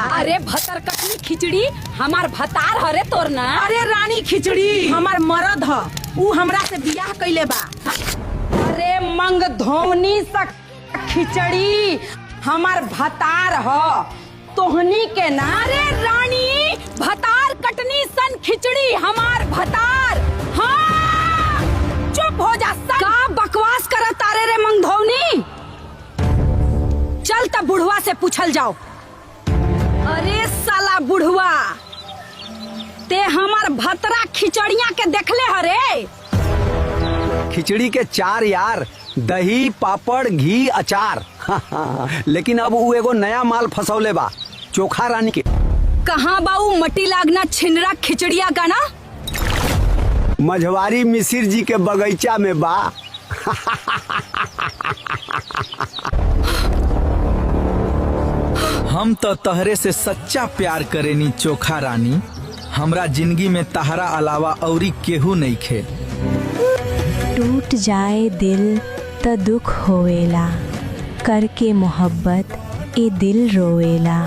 अरे भतर कटनी खिचड़ी हमार भतार हरे तोर ना। अरे रानी खिचड़ी हमार मरद ह, ऊ हमरा से बियाह कइले बा। अरे मंग धोनी सा खिचड़ी हमार भतार ह, तोहनी के ना। अरे रानी भतार कटनी सन खिचड़ी हमार भतार। हाँ चुप हो जा। का बकवास करत तारे रे मंग धोनी। चल तब बुढ़वा से पूछल जाओ। अरे साला बुढ़वा, ते हमार भतरा खिचड़िया के देखले हरे। खिचड़ी के चार यार, दही पापड़ घी अचार। लेकिन अब वो एगो नया माल फसौले बा, चोखा रानी के। कहाँ बाऊ मटी लागना छिनरा खिचड़िया का ना। मझवारी मिसिर जी के बगीचा में बा। हम तो तहरे से सच्चा प्यार करेनी चोखा रानी। हमरा जिंदगी में तहरा अलावा औरी केहू नहीं खे। टूट जाए दिल त दुख होवेला, करके मोहब्बत ए दिल रोवेला।